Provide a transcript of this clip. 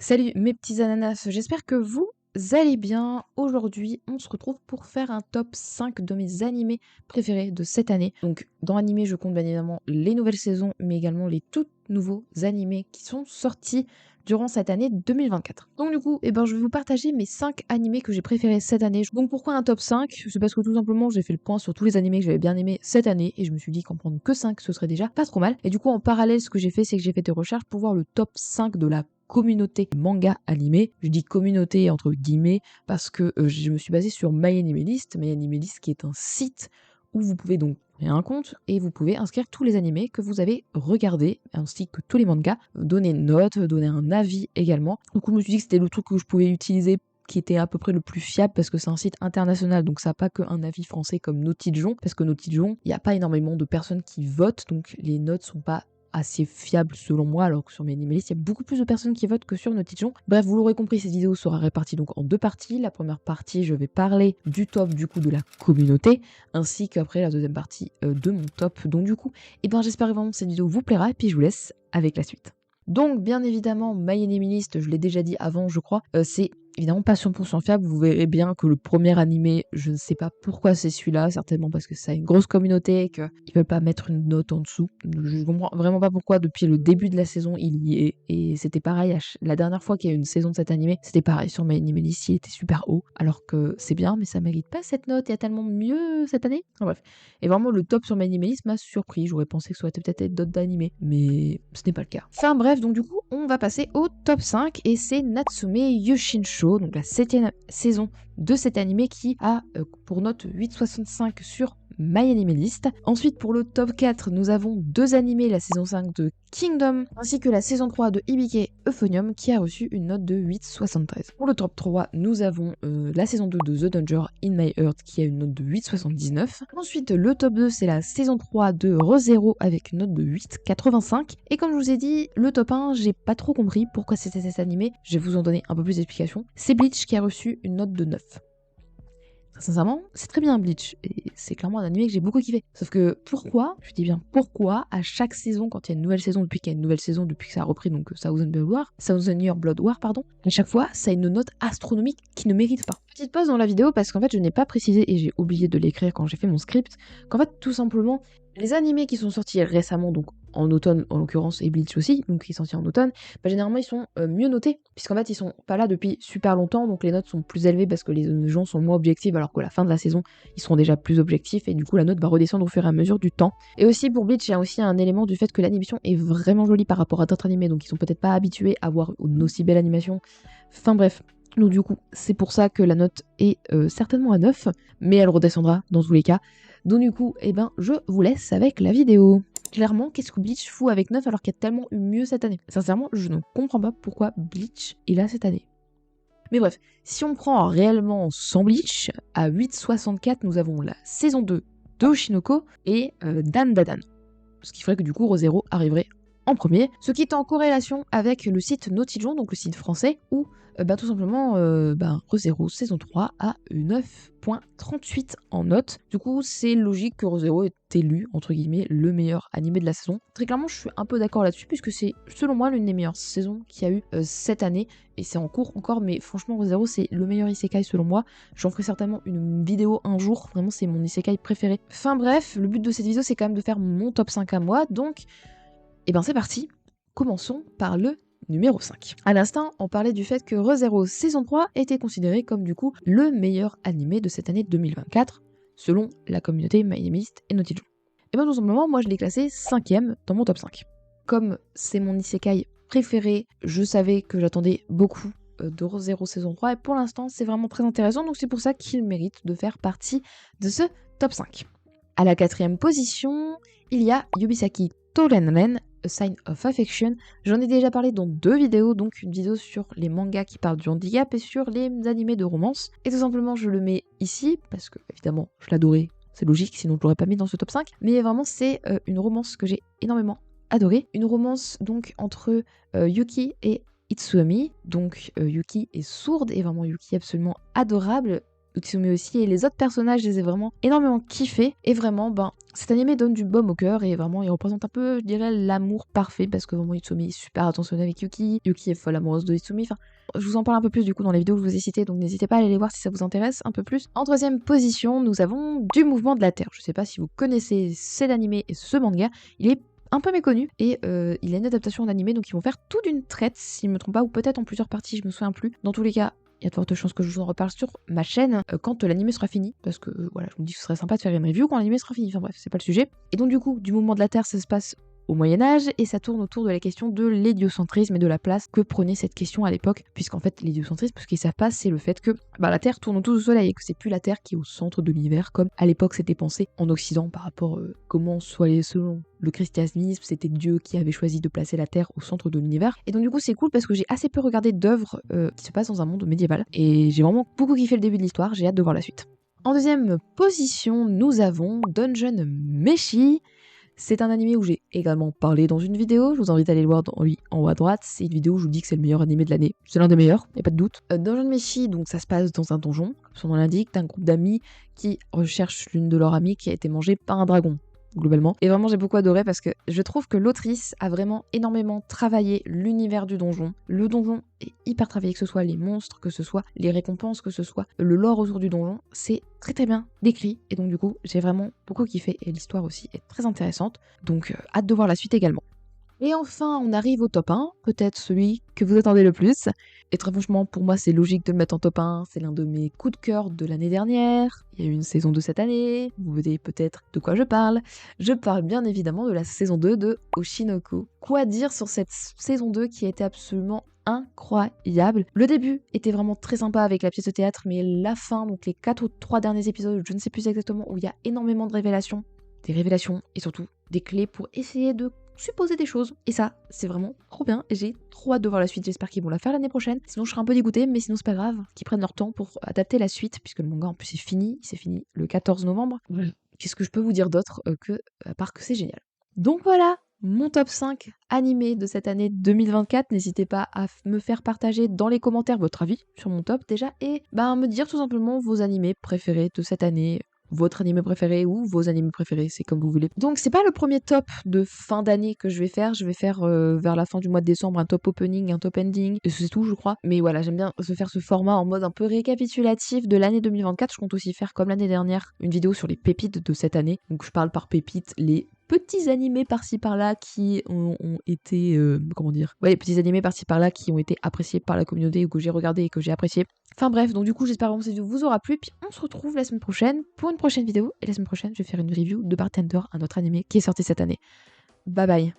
Salut mes petits ananas, j'espère que vous allez bien. Aujourd'hui, on se retrouve pour faire un top 5 de mes animés préférés de cette année. Donc, dans animés, je compte bien évidemment les nouvelles saisons, mais également les tout nouveaux animés qui sont sortis durant cette année 2024. Donc, du coup, je vais vous partager mes 5 animés que j'ai préférés cette année. Donc, pourquoi un top 5? C'est parce que tout simplement, j'ai fait le point sur tous les animés que j'avais bien aimés cette année et je me suis dit qu'en prendre que 5, ce serait déjà pas trop mal. Et du coup, en parallèle, ce que j'ai fait, c'est que j'ai fait des recherches pour voir le top 5 de la communauté manga animé. Je dis communauté entre guillemets parce que je me suis basée sur MyAnimeList. MyAnimeList qui est un site où vous pouvez donc créer un compte et vous pouvez inscrire tous les animés que vous avez regardés ainsi que tous les mangas, donner une note, donner un avis également. Du coup, je me suis dit que c'était le truc que je pouvais utiliser qui était à peu près le plus fiable parce que c'est un site international, donc ça n'a pas qu'un avis français comme Notijon, parce que Notijon, il n'y a pas énormément de personnes qui votent, donc les notes sont pas assez fiable selon moi, alors que sur mes animalistes, il y a beaucoup plus de personnes qui votent que sur Notijon. Bref, vous l'aurez compris, cette vidéo sera répartie donc en deux parties. La première partie, je vais parler du top du coup de la communauté, ainsi qu'après la deuxième partie de mon top. Donc du coup, j'espère vraiment que cette vidéo vous plaira, et puis je vous laisse avec la suite. Donc, bien évidemment, My Enemy List, je l'ai déjà dit avant, je crois, c'est évidemment pas 100% fiable. Vous verrez bien que le premier animé, je ne sais pas pourquoi c'est celui-là, certainement parce que ça a une grosse communauté et qu'ils veulent pas mettre une note en dessous. Je comprends vraiment pas pourquoi, depuis le début de la saison, il y est. Et c'était pareil, la dernière fois qu'il y a eu une saison de cet animé, c'était pareil sur My Enemy List, il était super haut, alors que c'est bien, mais ça mérite pas cette note, il y a tellement mieux cette année. Enfin, bref. Et vraiment, le top sur My Enemy List m'a surpris, j'aurais pensé que ça aurait peut-être d'autres d'animés, mais ce n'est pas le cas. Enfin bref, donc du coup, on va passer au top 5 et c'est Natsume Yoshinsho, donc la 7ème saison de cet animé qui a pour note 8,65 sur MyAnimeList. Ensuite, pour le top 4, nous avons deux animés, la saison 5 de Kingdom, ainsi que la saison 3 de Hibike Euphonium, qui a reçu une note de 8,73. Pour le top 3, nous avons la saison 2 de The Danger in My Heart, qui a une note de 8,79. Ensuite, le top 2, c'est la saison 3 de ReZero, avec une note de 8,85. Et comme je vous ai dit, le top 1, j'ai pas trop compris pourquoi c'était cet animé, je vais vous en donner un peu plus d'explications. C'est Bleach qui a reçu une note de 9. Sincèrement, c'est très bien Bleach, et c'est clairement un animé que j'ai beaucoup kiffé. Sauf que pourquoi, je dis bien pourquoi, à chaque saison, quand il y a une nouvelle saison, depuis qu'il y a une nouvelle saison, depuis que ça a repris, donc Thousand Year Blood War, pardon, à chaque fois, ça a une note astronomique qui ne mérite pas. Petite pause dans la vidéo parce qu'en fait, je n'ai pas précisé, et j'ai oublié de l'écrire quand j'ai fait mon script, qu'en fait, tout simplement, les animés qui sont sortis récemment, donc en automne en l'occurrence, et Bleach aussi, donc qui est sorti en automne, généralement ils sont mieux notés, puisqu'en fait ils sont pas là depuis super longtemps, donc les notes sont plus élevées parce que les gens sont moins objectifs, alors qu'à la fin de la saison, ils seront déjà plus objectifs, et du coup la note va redescendre au fur et à mesure du temps. Et aussi pour Bleach, il y a aussi un élément du fait que l'animation est vraiment jolie par rapport à d'autres animés, donc ils sont peut-être pas habitués à voir une aussi belle animation. Enfin bref. Donc du coup, c'est pour ça que la note est certainement à 9, mais elle redescendra dans tous les cas. Donc du coup, je vous laisse avec la vidéo. Clairement, qu'est-ce que Bleach fout avec 9 alors qu'il y a tellement eu mieux cette année? Sincèrement, je ne comprends pas pourquoi Bleach est là cette année. Mais bref, si on prend réellement sans Bleach, à 8,64, nous avons la saison 2 de Oshinoko et Dan Dadan. Ce qui ferait que du coup, ReZero arriverait en premier, ce qui est en corrélation avec le site Notijon, donc le site français, où tout simplement ReZero saison 3 a 9,38 en note. Du coup, c'est logique que ReZero est élu, entre guillemets, le meilleur animé de la saison. Très clairement, je suis un peu d'accord là-dessus, puisque c'est, selon moi, l'une des meilleures saisons qu'il y a eu cette année, et c'est en cours encore, mais franchement, ReZero, c'est le meilleur isekai selon moi. J'en ferai certainement une vidéo un jour, vraiment, c'est mon isekai préféré. Enfin bref, le but de cette vidéo, c'est quand même de faire mon top 5 à moi, donc c'est parti, commençons par le numéro 5. À l'instant, on parlait du fait que ReZero saison 3 était considéré comme du coup le meilleur animé de cette année 2024, selon la communauté MyAnimeList et Notijon. Et tout simplement, moi je l'ai classé 5ème dans mon top 5. Comme c'est mon isekai préféré, je savais que j'attendais beaucoup de ReZero saison 3, et pour l'instant c'est vraiment très intéressant, donc c'est pour ça qu'il mérite de faire partie de ce top 5. À la 4ème position, il y a Yubisaki Torenren, A Sign of Affection. J'en ai déjà parlé dans 2 vidéos, donc une vidéo sur les mangas qui parlent du handicap et sur les animés de romance. Et tout simplement, je le mets ici, parce que évidemment, je l'adorais, c'est logique, sinon je l'aurais pas mis dans ce top 5. Mais vraiment, c'est une romance que j'ai énormément adorée. Une romance donc entre Yuki et Itsuami. Donc Yuki est sourde et vraiment Yuki est absolument adorable. Utsume aussi, et les autres personnages, je les ai vraiment énormément kiffés. Et vraiment, cet animé donne du baume au cœur et vraiment, il représente un peu, je dirais, l'amour parfait parce que vraiment, Utsume est super attentionné avec Yuki. Yuki est folle amoureuse de Utsume. Enfin, je vous en parle un peu plus du coup dans les vidéos que je vous ai citées, donc n'hésitez pas à aller les voir si ça vous intéresse un peu plus. En troisième position, nous avons Du Mouvement de la Terre. Je sais pas si vous connaissez cet animé et ce manga, il est un peu méconnu et il a une adaptation d'animé, donc ils vont faire tout d'une traite, si je me trompe pas, ou peut-être en plusieurs parties, je me souviens plus. Dans tous les cas, il y a de fortes chances que je vous en reparle sur ma chaîne quand l'animé sera fini, parce que voilà, je me dis que ce serait sympa de faire une review quand l'animé sera fini. Enfin bref, c'est pas le sujet. Et donc du coup, Du Mouvement de la Terre, ça se passe au Moyen-Âge, et ça tourne autour de la question de l'héliocentrisme et de la place que prenait cette question à l'époque, puisqu'en fait, l'héliocentrisme, ce qu'ils savent pas, c'est le fait que la Terre tourne autour du Soleil, et que c'est plus la Terre qui est au centre de l'univers, comme à l'époque c'était pensé en Occident par rapport comment soit selon le christianisme, c'était Dieu qui avait choisi de placer la Terre au centre de l'univers. Et donc du coup, c'est cool parce que j'ai assez peu regardé d'œuvres qui se passent dans un monde médiéval, et j'ai vraiment beaucoup kiffé le début de l'histoire, j'ai hâte de voir la suite. En deuxième position, nous avons Dungeon Meshi. C'est un animé où j'ai également parlé dans une vidéo, je vous invite à aller le voir en haut à droite, c'est une vidéo où je vous dis que c'est le meilleur animé de l'année. C'est l'un des meilleurs, y a pas de doute. Dungeon Meshi, donc ça se passe dans un donjon, comme son nom l'indique, d'un groupe d'amis qui recherchent l'une de leurs amies qui a été mangée par un dragon, globalement. Et vraiment j'ai beaucoup adoré parce que je trouve que l'autrice a vraiment énormément travaillé l'univers du donjon. Le donjon est hyper travaillé, que ce soit les monstres, que ce soit les récompenses, que ce soit le lore autour du donjon, c'est très très bien décrit, et donc du coup j'ai vraiment beaucoup kiffé, et l'histoire aussi est très intéressante, donc hâte de voir la suite également. Et enfin, on arrive au top 1, peut-être celui que vous attendez le plus. Et très franchement, pour moi, c'est logique de le mettre en top 1. C'est l'un de mes coups de cœur de l'année dernière. Il y a eu une saison 2 cette année. Vous voyez peut-être de quoi je parle. Je parle bien évidemment de la saison 2 de Oshinoku. Quoi dire sur cette saison 2 qui a été absolument incroyable. Le début était vraiment très sympa avec la pièce de théâtre, mais la fin, donc les 4 ou 3 derniers épisodes, je ne sais plus exactement, où il y a énormément de révélations. Des révélations et surtout des clés pour essayer de supposer des choses. Et ça, c'est vraiment trop bien. Et j'ai trop hâte de voir la suite. J'espère qu'ils vont la faire l'année prochaine. Sinon, je serai un peu dégoûtée, mais sinon, c'est pas grave. Qu'ils prennent leur temps pour adapter la suite, puisque le manga en plus est fini. Il s'est fini le 14 novembre. Qu'est-ce que je peux vous dire d'autre à part que c'est génial. Donc voilà, mon top 5 animé de cette année 2024. N'hésitez pas à me faire partager dans les commentaires votre avis sur mon top déjà, et me dire tout simplement vos animés préférés de cette année, votre animé préféré ou vos animés préférés, c'est comme vous voulez. Donc c'est pas le premier top de fin d'année que je vais faire vers la fin du mois de décembre un top opening, un top ending, et c'est tout je crois. Mais voilà, j'aime bien se faire ce format en mode un peu récapitulatif de l'année 2024. Je compte aussi faire comme l'année dernière une vidéo sur les pépites de cette année. Donc je parle par pépites les petits animés par-ci par-là qui ont été petits animés par-ci par-là qui ont été appréciés par la communauté ou que j'ai regardé et que j'ai apprécié. Enfin bref, donc du coup j'espère vraiment que cette vidéo vous aura plu, puis on se retrouve la semaine prochaine pour une prochaine vidéo, et la semaine prochaine je vais faire une review de Bartender, un autre animé qui est sorti cette année. Bye bye.